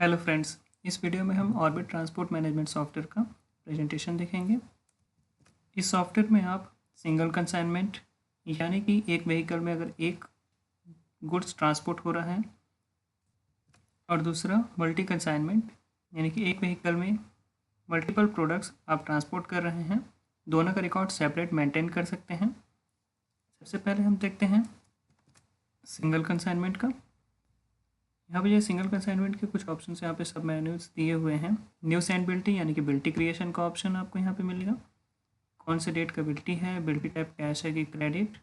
Hello friends, इस video में हम ऑर्बिट ट्रांसपोर्ट मैनेजमेंट सॉफ्टवेयर का प्रेजेंटेशन देखेंगे। इस सॉफ्टवेयर में आप सिंगल कंसाइनमेंट यानी कि एक व्हीकल में अगर एक गुड्स ट्रांसपोर्ट हो रहा है और दूसरा मल्टी कंसाइनमेंट यानी कि एक व्हीकल में मल्टीपल प्रोडक्ट्स आप ट्रांसपोर्ट कर रहे हैं, दोनों का रिकॉर्ड सेपरेट मेंटेन कर सकते हैं। सबसे पहले हम देखते हैं सिंगल कंसाइनमेंट का। यहाँ पे जो सिंगल कंसाइनमेंट के कुछ ऑप्शन यहाँ पे सब मेन्यूज दिए हुए हैं। न्यू सेंड बिल्टी यानी कि बिल्टी क्रिएशन का ऑप्शन आपको यहाँ पे मिलेगा। कौन से डेट का बिल्टी है, बिल्टी टाइप कैश है कि क्रेडिट,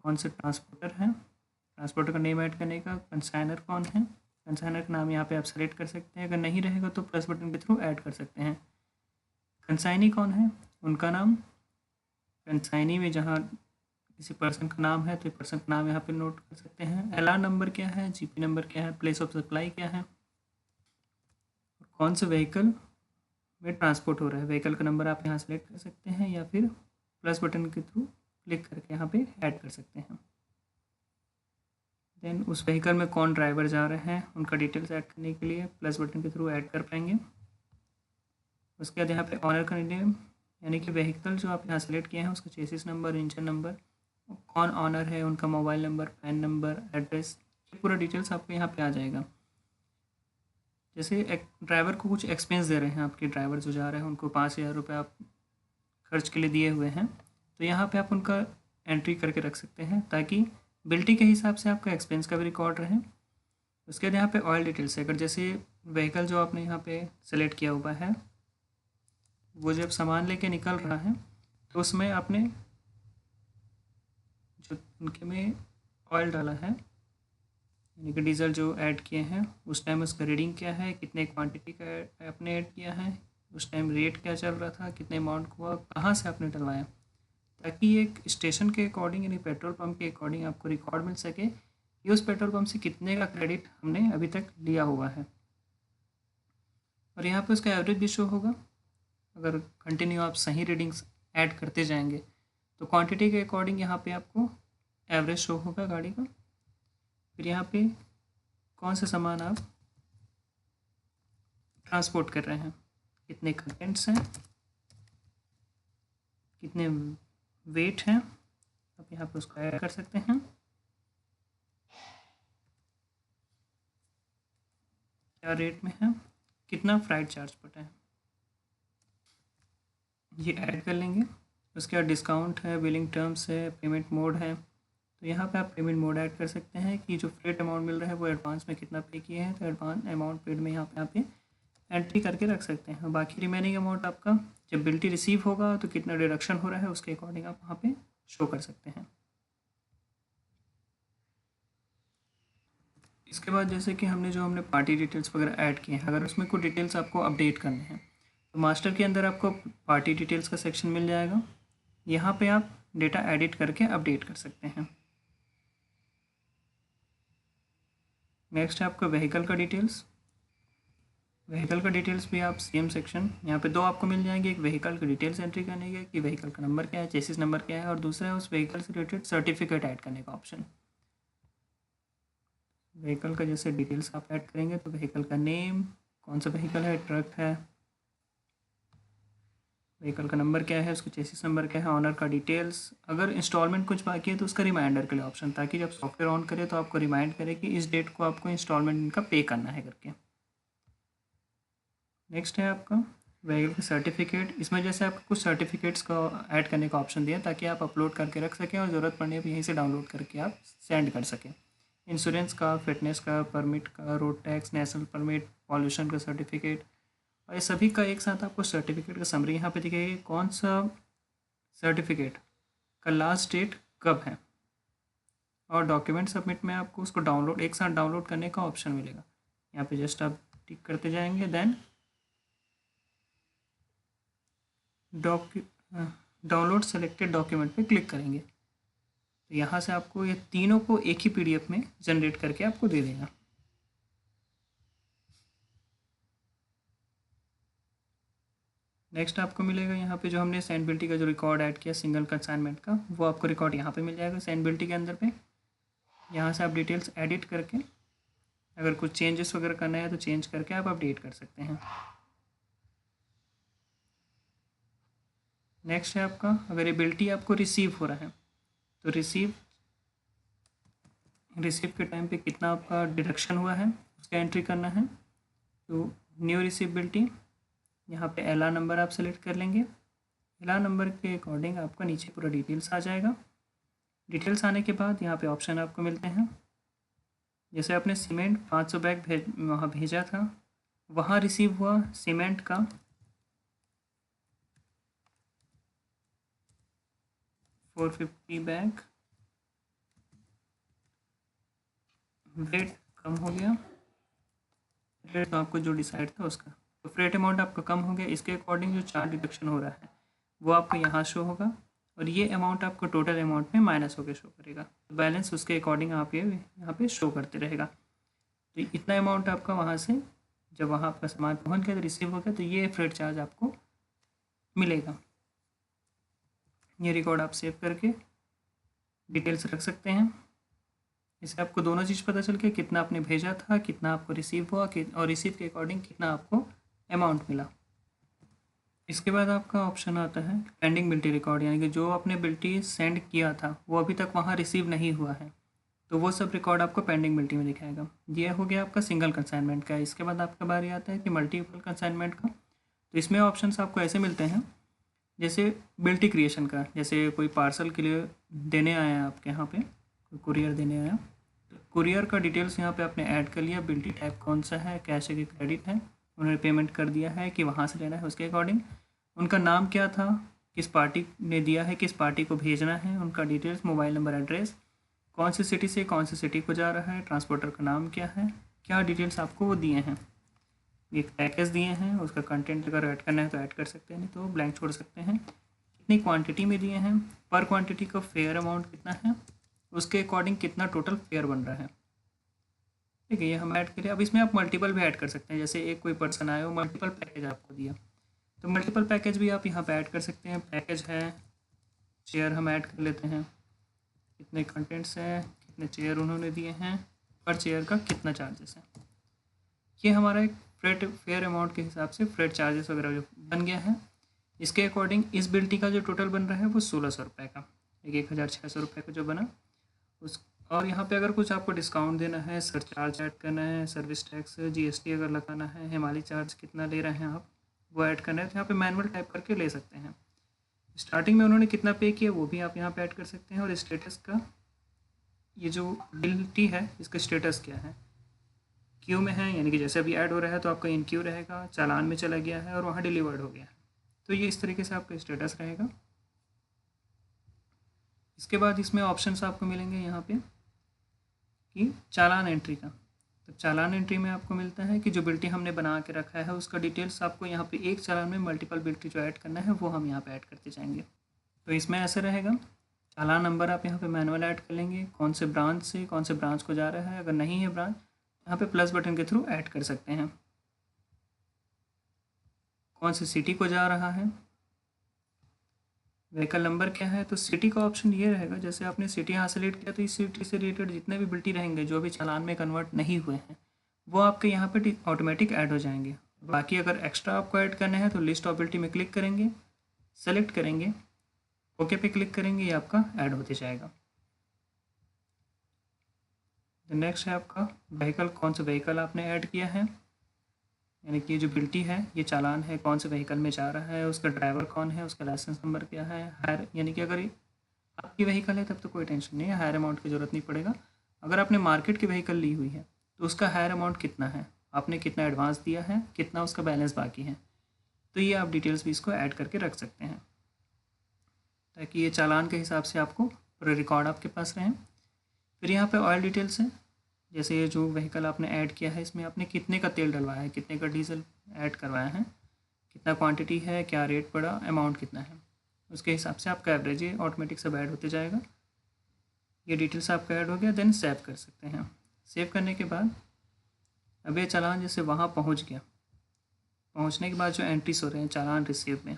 कौन से ट्रांसपोर्टर है, ट्रांसपोर्टर का नेम ऐड करने का, कंसाइनर कौन है, कंसाइनर का नाम यहाँ पे आप सेलेक्ट कर सकते हैं। अगर नहीं रहेगा तो प्लस बटन के थ्रू ऐड कर सकते हैं। कंसाइनी कौन है, उनका नाम, कंसाइनी में जहाँ किसी पर्सन का नाम है तो पर्सन का नाम यहाँ पे नोट कर सकते हैं। एलआर नंबर क्या है, जीपी नंबर क्या है, प्लेस ऑफ सप्लाई क्या है, कौन से व्हीकल में ट्रांसपोर्ट हो रहा है, व्हीकल का नंबर आप यहाँ सेलेक्ट कर सकते हैं या फिर प्लस बटन के थ्रू क्लिक करके यहाँ पे ऐड कर सकते हैं। देन उस व्हीकल में कौन ड्राइवर जा रहे हैं उनका डिटेल्स ऐड करने के लिए प्लस बटन के थ्रू ऐड कर पाएंगे। उसके बाद यहाँ पे ऑनर का नेम यानी कि व्हीकल जो आप यहाँ सेलेक्ट किए हैं उसका चेसिस नंबर, इंजन नंबर, कौन ऑनर है, उनका mobile number, pan number, address, ये पूरा डिटेल्स आपको यहाँ पे आ जाएगा। जैसे एक ड्राइवर को कुछ एक्सपेंस दे रहे हैं, आपके ड्राइवर जो जा रहे हैं उनको 5,000 रुपये आप खर्च के लिए दिए हुए हैं, तो यहाँ पे आप उनका एंट्री करके रख सकते हैं ताकि बिल्टी के हिसाब से आपका एक्सपेंस का भी रिकॉर्ड रहे। उसके बाद यहाँ पे ऑयल डिटेल्स है। अगर जैसे व्हीकल जो आपने यहाँ पे सेलेक्ट किया हुआ है वो जब सामान लेके निकल रहा है तो उसमें आपने जो उनके में ऑयल डाला है यानी कि डीजल जो ऐड किए हैं उस टाइम उसका रीडिंग क्या है, कितने क्वांटिटी का आपने ऐड किया है, उस टाइम रेट क्या चल रहा था, कितने अमाउंट हुआ, कहाँ से आपने डलवाया, ताकि एक स्टेशन के अकॉर्डिंग यानी पेट्रोल पंप के अकॉर्डिंग आपको रिकॉर्ड मिल सके कि उस पेट्रोल पंप से कितने का क्रेडिट हमने अभी तक लिया हुआ है। और यहाँ पे उसका एवरेज भी शो होगा। अगर कंटिन्यू आप सही रीडिंग्स ऐड करते जाएंगे तो क्वांटिटी के अकॉर्डिंग यहाँ पे आपको एवरेज शो होगा गाड़ी का। फिर यहाँ पे कौन सा सामान आप ट्रांसपोर्ट कर रहे हैं, कितने कंटेंट्स हैं, कितने वेट हैं, आप यहाँ पे उसको ऐड कर सकते हैं। क्या रेट में है, कितना फ्राइट चार्ज पटा है, ये ऐड कर लेंगे। उसके बाद डिस्काउंट है, बिलिंग टर्म्स है, पेमेंट मोड है, तो यहाँ पे आप पेमेंट मोड ऐड कर सकते हैं कि जो फ्रेट अमाउंट मिल रहा है वो एडवांस में कितना पे किए हैं, तो एडवांस अमाउंट पेड में यहाँ पे एंट्री करके रख सकते हैं। और बाकी रिमेनिंग अमाउंट आपका जब बिल्टी रिसीव होगा तो कितना डिडक्शन हो रहा है उसके अकॉर्डिंग आप वहाँ पे शो कर सकते हैं। इसके बाद जैसे कि हमने पार्टी डिटेल्स वगैरह ऐड किए हैं, अगर उसमें कोई डिटेल्स आपको अपडेट करने हैं तो मास्टर के अंदर आपको पार्टी डिटेल्स का सेक्शन मिल जाएगा। यहाँ पे आप डेटा एडिट करके अपडेट कर सकते हैं। नेक्स्ट है आपका व्हीकल का डिटेल्स। व्हीकल का डिटेल्स भी आप सेम सेक्शन यहाँ पे दो आपको मिल जाएंगे, एक व्हीकल का डिटेल्स एंट्री करने के कि व्हीकल का नंबर क्या है, चेसिस नंबर क्या है, और दूसरा है उस व्हीकल से रिलेटेड सर्टिफिकेट ऐड करने का ऑप्शन। व्हीकल का जैसे डिटेल्स आप ऐड करेंगे तो व्हीकल का नेम, कौन सा व्हीकल है, ट्रक है, व्हीकल का नंबर क्या है, उसका चेसिस नंबर क्या है, ऑनर का डिटेल्स, अगर इंस्टॉलमेंट कुछ बाकी है तो उसका रिमाइंडर के लिए ऑप्शन, ताकि जब सॉफ्टवेयर ऑन करे तो आपको रिमाइंड करे कि इस डेट को आपको इंस्टॉलमेंट इनका पे करना है करके। नेक्स्ट है आपका व्हीकल का सर्टिफिकेट। इसमें जैसे आपको कुछ सर्टिफिकेट्स का ऐड करने का ऑप्शन दिया ताकि आप अपलोड करके रख सकें और ज़रूरत पड़ने पर यहीं से डाउनलोड करके आप सेंड कर सकें। इंश्योरेंस का, फिटनेस का, परमिट का, road tax, national permit, pollution का सर्टिफिकेट, और ये सभी का एक साथ आपको सर्टिफिकेट का समरी यहाँ पे दिखेगी कौन सा सर्टिफिकेट का लास्ट डेट कब है, और डॉक्यूमेंट सबमिट में आपको उसको डाउनलोड एक साथ डाउनलोड करने का ऑप्शन मिलेगा। यहाँ पे जस्ट आप टिक करते जाएंगे, देन डाउनलोड सेलेक्टेड डॉक्यूमेंट पे क्लिक करेंगे तो यहाँ से आपको ये तीनों को एक ही पीडीएफ में जनरेट करके आपको दे देगा। नेक्स्ट आपको मिलेगा यहाँ पे जो हमने सेंडबिलिटी का जो रिकॉर्ड ऐड किया सिंगल कंसाइनमेंट का, वो आपको रिकॉर्ड यहाँ पे मिल जाएगा सेंडबिलिटी के अंदर पे। यहाँ से आप डिटेल्स एडिट करके अगर कुछ चेंजेस वगैरह करना है तो चेंज करके आप अपडेट कर सकते हैं। नेक्स्ट है आपका अगर एबिलिटी आपको रिसीव हो रहा है तो रिसीव के टाइम पे कितना आपका डिडक्शन हुआ है उसका एंट्री करना है। तो न्यू रिसीवेबिलिटी यहाँ पे एलआर नंबर आप सेलेक्ट कर लेंगे। एलआर नंबर के अकॉर्डिंग आपका नीचे पूरा डिटेल्स आ जाएगा। डिटेल्स आने के बाद यहाँ पे ऑप्शन आपको मिलते हैं। जैसे आपने सीमेंट 500 बैग वहाँ भेजा था, वहाँ रिसीव हुआ सीमेंट का 450 बैग, वेट कम हो गया, रेट तो आपको जो डिसाइड था उसका, तो फ्रेट अमाउंट आपका कम हो गया। इसके अकॉर्डिंग जो चार्ज डिडक्शन हो रहा है वो आपको यहाँ शो होगा और ये अमाउंट आपको टोटल अमाउंट में माइनस होकर शो करेगा। तो बैलेंस उसके अकॉर्डिंग आप ये यहाँ पे शो करते रहेगा। तो इतना अमाउंट आपका वहाँ से जब वहाँ आपका सामान पहुँच गया तो रिसीव हो गया तो ये फ्रेट चार्ज आपको मिलेगा। ये रिकॉर्ड आप सेव करके डिटेल्स रख सकते हैं। इससे आपको दोनों चीज़ पता चल के कितना आपने भेजा था, कितना आपको रिसीव हुआ और रिसीव के अकॉर्डिंग कितना आपको अमाउंट मिला। इसके बाद आपका ऑप्शन आता है पेंडिंग बिल्टी रिकॉर्ड, यानी कि जो आपने बिल्टी सेंड किया था वो अभी तक वहाँ रिसीव नहीं हुआ है तो वो सब रिकॉर्ड आपको पेंडिंग बिल्टी में दिखाएगा। ये हो गया आपका सिंगल कंसाइनमेंट का। इसके बाद आपका बारी आता है कि मल्टीपल कंसाइनमेंट का। तो इसमें ऑप्शंस आपको ऐसे मिलते हैं जैसे बिल्टी क्रिएशन का, जैसे कोई पार्सल के लिए देने आया आपके यहाँ पे, कोई कुरियर देने आया, तो कुरियर का डिटेल्स यहाँ पे आपने ऐड कर लिया, बिल्टी टाइप कौन सा है, कैश है कि क्रेडिट है, उन्होंने पेमेंट कर दिया है कि वहाँ से लेना है उसके अकॉर्डिंग, उनका नाम क्या था, किस पार्टी ने दिया है, किस पार्टी को भेजना है, उनका डिटेल्स, मोबाइल नंबर, एड्रेस, कौन सी सिटी से कौन सी सिटी को जा रहा है, ट्रांसपोर्टर का नाम क्या है, क्या डिटेल्स आपको वो दिए हैं। एक पैकेज दिए हैं, उसका कंटेंट अगर ऐड करना है तो ऐड कर सकते हैं, नहीं तो ब्लैंक छोड़ सकते हैं। कितनी क्वांटिटी में दिए हैं, पर क्वांटिटी का फेयर अमाउंट कितना है, उसके अकॉर्डिंग कितना टोटल फेयर बन रहा है। ठीक है, ये हम ऐड करें। अब इसमें आप मल्टीपल भी ऐड कर सकते हैं, जैसे एक कोई पर्सन आया हो, मल्टीपल पैकेज आपको दिया तो मल्टीपल पैकेज भी आप यहाँ पे ऐड कर सकते हैं। पैकेज है, चेयर हम ऐड कर लेते हैं, कितने कंटेंट्स हैं, कितने चेयर उन्होंने दिए हैं, पर चेयर का कितना चार्जेस है। ये हमारा एक फ्रेट फेयर अमाउंट के हिसाब से फ्रेट चार्जेस वगैरह जो बन गया है। इसके अकॉर्डिंग इस बिल्टी का जो टोटल बन रहा है वो 1600 रुपये का, 1600 रुपये का जो बना उस। और यहाँ पे अगर कुछ आपको डिस्काउंट देना है, सरचार्ज ऐड करना है, सर्विस टैक्स, जीएसटी अगर लगाना है, हिमालय चार्ज कितना ले रहे हैं आप वो ऐड करना है, तो यहाँ पे मैनुअल टाइप करके ले सकते हैं। स्टार्टिंग में उन्होंने कितना पे किया वो भी आप यहाँ पे ऐड कर सकते हैं। और स्टेटस का, ये जो बिल्टी है इसका स्टेटस क्या है, क्यू में है, यानी कि जैसे अभी ऐड हो रहा है तो आपका इन क्यू रहेगा, चालान में चला गया है और वहाँ डिलीवर्ड हो गया है, तो ये इस तरीके से आपका स्टेटस रहेगा। इसके बाद इसमें ऑप्शंस आपको मिलेंगे यहाँ पे कि चालान एंट्री का। तो चालान एंट्री में आपको मिलता है कि जो बिल्टी हमने बना के रखा है उसका डिटेल्स आपको यहाँ पे एक चालान में मल्टीपल बिल्टी जो ऐड करना है वो हम यहाँ पे ऐड करते जाएंगे। तो इसमें ऐसे रहेगा, चालान नंबर आप यहाँ पे मैनुअल ऐड कर लेंगे, कौन से ब्रांच से कौन से ब्रांच को जा रहा है, अगर नहीं है ब्रांच यहाँ पे प्लस बटन के थ्रू ऐड कर सकते हैं, कौन सी सिटी को जा रहा है, व्हीकल नंबर क्या है। तो सिटी का ऑप्शन ये रहेगा, जैसे आपने सिटी यहाँ सेलेक्ट किया तो इस सिटी से रिलेटेड जितने भी बिल्टी रहेंगे जो अभी चालान में कन्वर्ट नहीं हुए हैं वो आपके यहाँ पे ऑटोमेटिक ऐड हो जाएंगे। बाकी अगर एक्स्ट्रा आपको ऐड करना है तो लिस्ट ऑफ बिल्टी में क्लिक करेंगे, सेलेक्ट करेंगे, ओके पे क्लिक करेंगे, ये आपका ऐड होते जाएगा। नेक्स्ट है आपका व्हीकल, कौन सा व्हीकल आपने ऐड किया है, यानी कि जो बिल्टी है ये चालान है कौन से व्हीकल में जा रहा है, उसका ड्राइवर कौन है, उसका लाइसेंस नंबर क्या है, हायर, यानी कि अगर आपकी व्हीकल है तब तो कोई टेंशन नहीं है, हायर अमाउंट की ज़रूरत नहीं पड़ेगा। अगर आपने मार्केट की व्हीकल ली हुई है तो उसका हायर अमाउंट कितना है, आपने कितना एडवांस दिया है, कितना उसका बैलेंस बाकी है, तो ये आप डिटेल्स भी इसको ऐड करके रख सकते हैं ताकि ये चालान के हिसाब से आपको पूरे रिकॉर्ड आपके पास रहें। फिर यहाँ पे ऑयल डिटेल्स है, जैसे ये जो व्हीकल आपने ऐड किया है इसमें आपने कितने का तेल डलवाया है, कितने का डीजल ऐड करवाया है, कितना क्वांटिटी है, क्या रेट पड़ा, अमाउंट कितना है, उसके हिसाब से आपका एवरेज ये ऑटोमेटिक सब ऐड होते जाएगा। ये डिटेल्स आपका ऐड हो गया, देन सेव कर सकते हैं। सेव करने के बाद अब ये चालान जैसे वहाँ पहुँच गया, पहुँचने के बाद जो एंट्रीज हो रहे हैं चालान रिसीव में,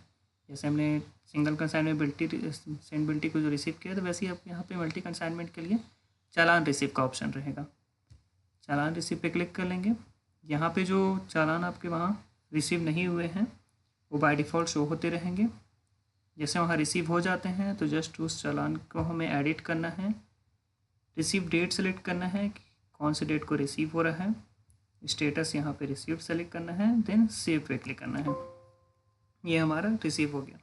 जैसे हमने सिंगल कंसाइनमेंट बिल्टी सेंड बिल्टी को जो रिसीव किया तो वैसे ही आपके यहाँ पे मल्टी कंसाइनमेंट के लिए चालान रिसीव का ऑप्शन रहेगा। चालान रिसीव पे क्लिक कर लेंगे। यहाँ पे जो चालान आपके वहाँ रिसीव नहीं हुए हैं वो बाय डिफ़ॉल्ट शो होते रहेंगे। जैसे वहाँ रिसीव हो जाते हैं तो जस्ट उस चालान को हमें एडिट करना है, रिसीव डेट सेलेक्ट करना है कि कौन से डेट को रिसीव हो रहा है, स्टेटस यहाँ पे रिसीव सेलेक्ट करना है, देन सेव पे क्लिक करना है। ये हमारा रिसीव हो गया।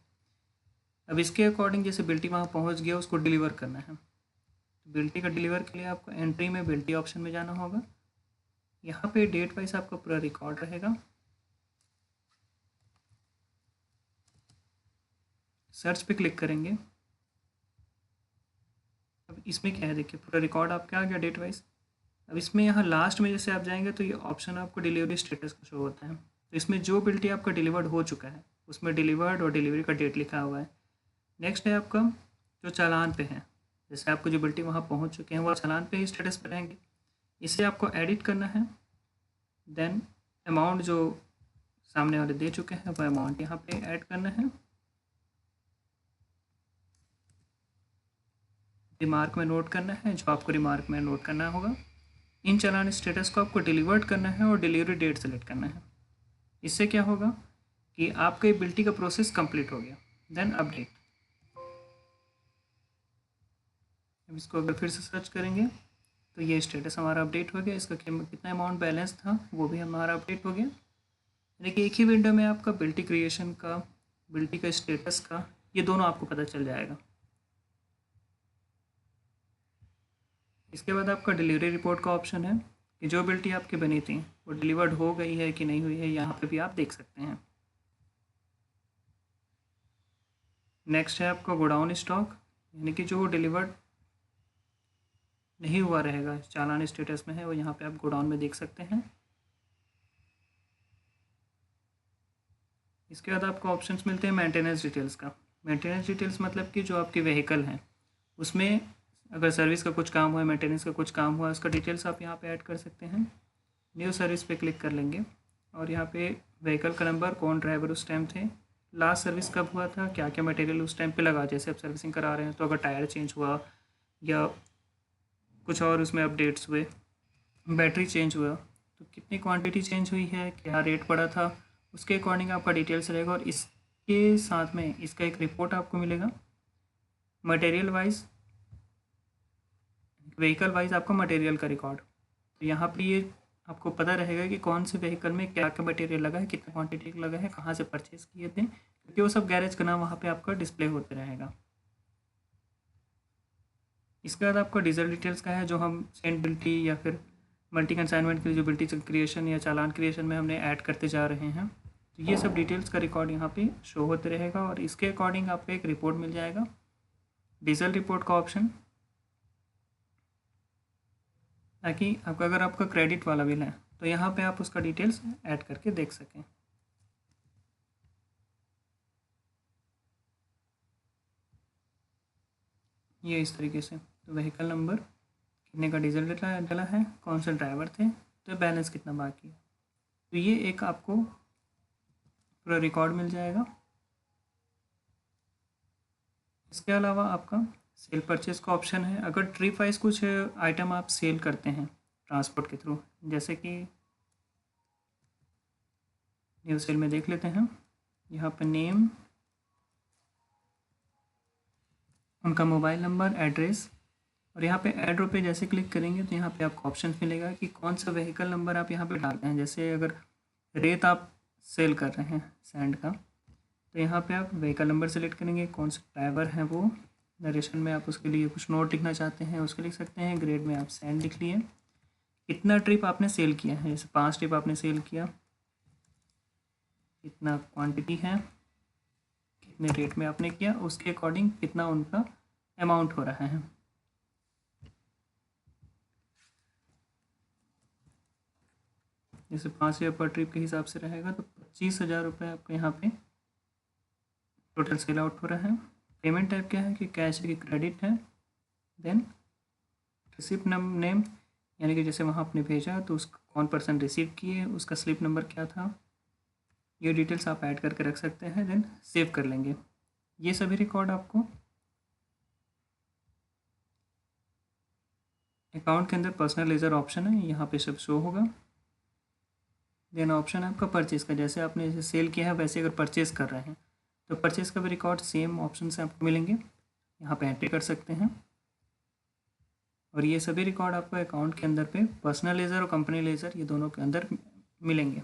अब इसके अकॉर्डिंग जैसे बिल्टी वहाँ पहुँच गया उसको डिलीवर करना है। तो बिल्टी का डिलीवर के लिए आपको एंट्री में बिल्टी ऑप्शन में जाना होगा। यहाँ पे डेट वाइज आपका पूरा रिकॉर्ड रहेगा। सर्च पे क्लिक करेंगे। अब इसमें क्या है, देखिए पूरा रिकॉर्ड आपका आ गया डेट वाइज। अब इसमें यहाँ लास्ट में जैसे आप जाएंगे तो ये ऑप्शन आपको डिलीवरी स्टेटस का शो होता है। तो इसमें जो बिल्टी आपका डिलीवर्ड हो चुका है उसमें डिलीवर्ड और डिलीवरी का डेट लिखा हुआ है। नेक्स्ट है आपका जो चालान पे है, जैसे आपको जो बिल्टी वहाँ पहुँच चुके हैं वो चालान पे ही स्टेटस पर रहेंगे। इसे आपको एडिट करना है। देन अमाउंट जो सामने वाले दे चुके हैं वो अमाउंट यहाँ पे ऐड करना है। रिमार्क में नोट करना है जो आपको रिमार्क में नोट करना होगा। इन चालान स्टेटस को आपको डिलीवर्ड करना है और डिलीवरी डेट सेलेक्ट करना है। इससे क्या होगा कि आपके बिल्टी का प्रोसेस कंप्लीट हो गया। Then update. अब इसको अगर फिर से सर्च करेंगे तो ये स्टेटस हमारा अपडेट हो गया। इसका कितना अमाउंट बैलेंस था वो भी हमारा अपडेट हो गया। यानी कि एक ही विंडो में आपका बिल्टी क्रिएशन का, बिल्टी का स्टेटस का, ये दोनों आपको पता चल जाएगा। इसके बाद आपका डिलीवरी रिपोर्ट का ऑप्शन है कि जो बिल्टी आपकी बनी थी वो डिलीवर्ड हो गई है कि नहीं हुई है, यहाँ पे भी आप देख सकते हैं। नेक्स्ट है आपका गोडाउन स्टॉक, यानी कि जो डिलीवर्ड नहीं हुआ रहेगा, चालान स्टेटस में है, वो यहाँ पे आप गोडाउन में देख सकते हैं। इसके बाद आपको ऑप्शंस मिलते हैं मेंटेनेंस डिटेल्स का। मेंटेनेंस डिटेल्स मतलब कि जो आपके व्हीकल हैं उसमें अगर सर्विस का कुछ काम हुआ है, मेंटेनेंस का कुछ काम हुआ है, उसका डिटेल्स आप यहाँ पे ऐड कर सकते हैं। न्यू सर्विस पे क्लिक कर लेंगे और यहाँ पे व्हीकल का नंबर, कौन ड्राइवर उस टाइम थे, लास्ट सर्विस कब हुआ था, क्या क्या मटेरियल उस टाइम पे लगा, जैसे आप सर्विसिंग करा रहे हैं तो अगर टायर चेंज हुआ या कुछ और उसमें अपडेट्स हुए, बैटरी चेंज हुआ तो कितनी क्वांटिटी चेंज हुई है, क्या रेट पड़ा था, उसके अकॉर्डिंग आपका डिटेल्स रहेगा। और इसके साथ में इसका एक रिपोर्ट आपको मिलेगा मटेरियल वाइज, व्हीकल वाइज आपका मटेरियल का रिकॉर्ड। तो यहाँ पे ये आपको पता रहेगा कि कौन से व्हीकल में क्या क्या मटेरियल लगा है, कितना क्वांटिटी लगा है, कहाँ से परचेज़ किए थे, क्योंकि वो सब गैरेज का नाम वहाँ पे आपका डिस्प्ले होते रहेगा। इसके बाद आपका डीजल डिटेल्स का है जो हम सेंट बिल्टी या फिर मल्टी कंसाइनमेंट की जो बिल्टी क्रिएशन या चालान क्रिएशन में हमने ऐड करते जा रहे हैं। तो ये सब डिटेल्स का रिकॉर्ड यहाँ पे शो होते रहेगा और इसके अकॉर्डिंग आपको एक रिपोर्ट मिल जाएगा, डीजल रिपोर्ट का ऑप्शन, ताकि आपका अगर आपका क्रेडिट वाला बिल है तो यहाँ पे आप उसका डिटेल्स ऐड करके देख सकें। ये इस तरीके से तो व्हीकल नंबर, कितने का डीजल डला है, कौन से ड्राइवर थे, तो बैलेंस कितना बाकी है, तो ये एक आपको पूरा रिकॉर्ड मिल जाएगा। इसके अलावा आपका सेल परचेज का ऑप्शन है। अगर ट्रिप वाइज कुछ आइटम आप सेल करते हैं ट्रांसपोर्ट के थ्रू, जैसे कि न्यू सेल में देख लेते हैं, यहाँ पर नेम, उनका मोबाइल नंबर, एड्रेस, और यहाँ पे एड पे जैसे क्लिक करेंगे तो यहाँ पे आपको ऑप्शन मिलेगा कि कौन सा व्हीकल नंबर आप यहाँ पे डालते हैं। जैसे अगर रेत आप सेल कर रहे हैं सैंड का, तो यहाँ पे आप व्हीकल नंबर सेलेक्ट करेंगे, कौन सा ड्राइवर है वो, नरेशन में आप उसके लिए कुछ नोट लिखना चाहते हैं उसके लिख सकते हैं, ग्रेड में आप सैंड लिख लिए, कितना ट्रिप आपने सेल किया है, जैसे 5 ट्रिप आपने सेल किया, कितना क्वांटिटी है, कितने रेट में आपने किया, उसके अकॉर्डिंग कितना उनका अमाउंट हो रहा है। जैसे 5,000 पर ट्रिप के हिसाब से रहेगा तो 25,000 रुपये आपको यहाँ पे टोटल सेल आउट हो रहा है। पेमेंट टाइप क्या है कि कैश है कि क्रेडिट है। देन रिसिप्ट नेम, यानी कि जैसे वहाँ आपने भेजा तो उसका कौन पर्सन रिसीव किए, उसका स्लिप नंबर क्या था, ये डिटेल्स आप ऐड करके रख सकते हैं। देन सेव कर लेंगे। ये सभी रिकॉर्ड आपको अकाउंट के अंदर पर्सनल लेजर ऑप्शन है, यहाँ पे सब शो होगा। देन ऑप्शन है आपका परचेज़ का, जैसे आपने इसे सेल किया है वैसे अगर परचेज़ कर रहे हैं तो परचेज़ का भी रिकॉर्ड सेम ऑप्शन से आपको मिलेंगे, यहाँ पे एंट्री कर सकते हैं। और ये सभी रिकॉर्ड आपको अकाउंट के अंदर पे पर्सनल लेजर और कंपनी लेजर ये दोनों के अंदर मिलेंगे।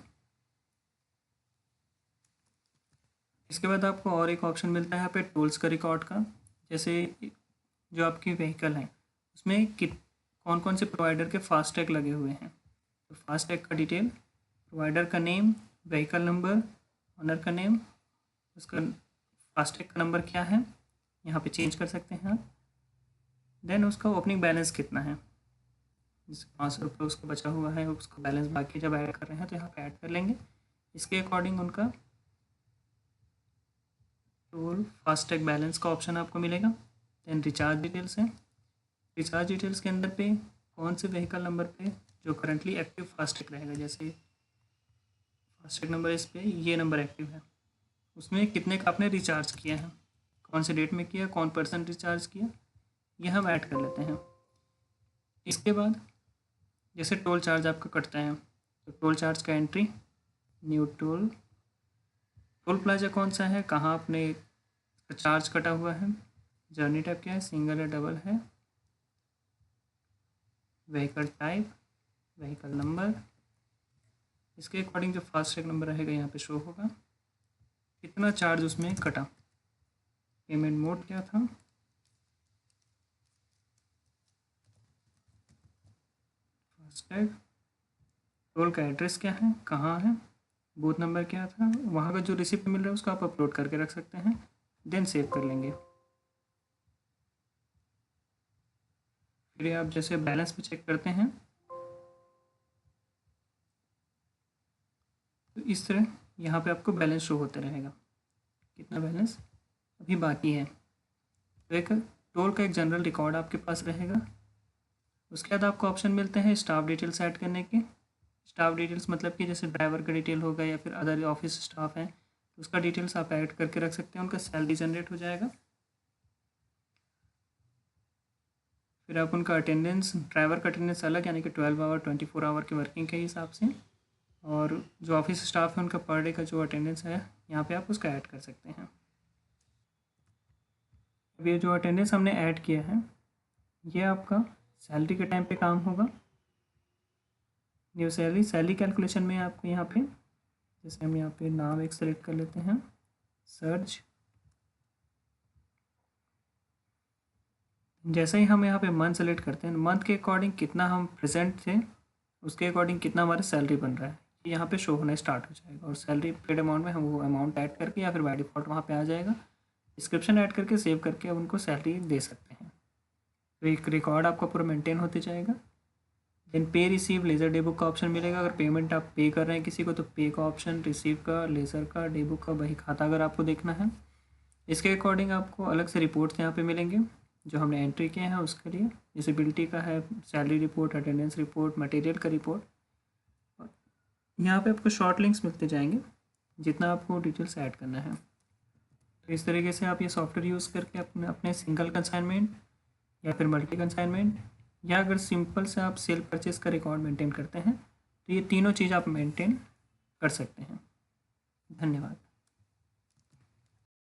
इसके बाद आपको और एक ऑप्शन मिलता है यहाँ पे टोल्स का रिकॉर्ड का, जैसे जो आपकी व्हीकल है उसमें कौन कौन से प्रोवाइडर के फास्टैग लगे हुए हैं, तो फास्टैग का डिटेल, प्रोवाइडर का नेम, व्हीकल नंबर, ऑनर का नेम, उसका फास्टैग का नंबर क्या है यहाँ पे चेंज कर सकते हैं आप। देन उसका ओपनिंग बैलेंस कितना है, जैसे 500 रुपये उसका बचा हुआ है, उसका बैलेंस बाकी जब ऐड कर रहे हैं तो यहाँ पे ऐड कर लेंगे। इसके अकॉर्डिंग उनका टोल फास्टैग बैलेंस का ऑप्शन आपको मिलेगा। देन रिचार्ज डिटेल्स है, रिचार्ज डिटेल्स के अंदर पे कौन से व्हीकल नंबर पे जो करंटली एक्टिव फास्टैग रहेगा, जैसे फास्टैग नंबर इस पे ये नंबर एक्टिव है, उसमें कितने का आपने रिचार्ज किया है, कौन से डेट में किया, कौन % रिचार्ज किया, ये हम ऐड कर लेते हैं। इसके बाद जैसे टोल चार्ज आपका कटता है तो टोल चार्ज का एंट्री, न्यू टोल प्लाजा कौन सा है, कहाँ आपने चार्ज कटा हुआ है, जर्नी टाइप क्या है, सिंगल या डबल है, व्हीकल टाइप, व्हीकल नंबर, इसके अकॉर्डिंग जो फास्टैग नंबर रहेगा यहाँ पे शो होगा, कितना चार्ज उसमें कटा, पेमेंट मोड क्या था, फास्टैग, टोल का एड्रेस क्या है, कहाँ है, बूथ नंबर क्या था, वहाँ का जो रिसिप्ट मिल रहा है उसको आप अपलोड करके रख सकते हैं। देन सेव कर लेंगे। फिर आप जैसे बैलेंस में चेक करते हैं तो इस तरह यहाँ पे आपको बैलेंस शो होता रहेगा, कितना बैलेंस अभी बाकी है। तो एक टोल का एक जनरल रिकॉर्ड आपके पास रहेगा। उसके बाद आपको ऑप्शन मिलते हैं स्टाफ डिटेल्स ऐड करने के। स्टाफ डिटेल्स मतलब कि जैसे ड्राइवर का डिटेल होगा या फिर अदर ऑफिस स्टाफ है तो उसका डिटेल्स आप ऐड करके रख सकते हैं, उनका सैलरी जनरेट हो जाएगा। फिर आप उनका अटेंडेंस, ड्राइवर का अटेंडेंस अलग यानी कि 12 आवर 24 आवर के वर्किंग के हिसाब से, और जो ऑफिस स्टाफ है उनका पर डे का जो अटेंडेंस है यहाँ पे आप उसका ऐड कर सकते हैं। अब ये जो अटेंडेंस हमने ऐड किया है ये आपका सैलरी के टाइम पे काम होगा। न्यू सैलरी कैलकुलेशन में आपको यहाँ पे जैसे हम यहाँ पे नाम एक सेलेक्ट कर लेते हैं, सर्च, जैसे ही हम यहाँ पे मंथ सेलेक्ट करते हैं मंथ के अकॉर्डिंग कितना हम प्रेजेंट थे उसके अकॉर्डिंग कितना हमारा सैलरी बन रहा है ये यहाँ पे शो होना स्टार्ट हो जाएगा, और सैलरी पेड अमाउंट में हम वो अमाउंट ऐड करके या फिर बाय डिफॉल्ट वहाँ पे आ जाएगा, डिस्क्रिप्शन ऐड करके सेव करके अब उनको सैलरी दे सकते हैं। तो एक रिकॉर्ड आपका पूरा मेंटेन होते जाएगा। देन पे रिसीव लेज़र डे बुक का ऑप्शन मिलेगा, अगर पेमेंट आप पे कर रहे हैं किसी को तो पे का ऑप्शन, रिसीव का, लेज़र का, डे बुक का, बही खाता अगर आपको देखना है। इसके अकॉर्डिंग आपको अलग से रिपोर्ट्स यहाँ पे मिलेंगे जो हमने एंट्री किए हैं उसके लिए, जैसे बिल्टी का है, salary report, attendance report, material का रिपोर्ट। यहाँ पे आपको शॉर्ट लिंक्स मिलते जाएंगे जितना आपको डिटेल्स ऐड करना है। तो इस तरीके से आप ये सॉफ्टवेयर यूज़ करके अपने सिंगल कंसाइनमेंट या फिर मल्टी कंसाइनमेंट या अगर सिंपल से आप सेल परचेज का रिकॉर्ड मेंटेन करते हैं तो ये तीनों चीज़ आप मेंटेन कर सकते हैं। धन्यवाद।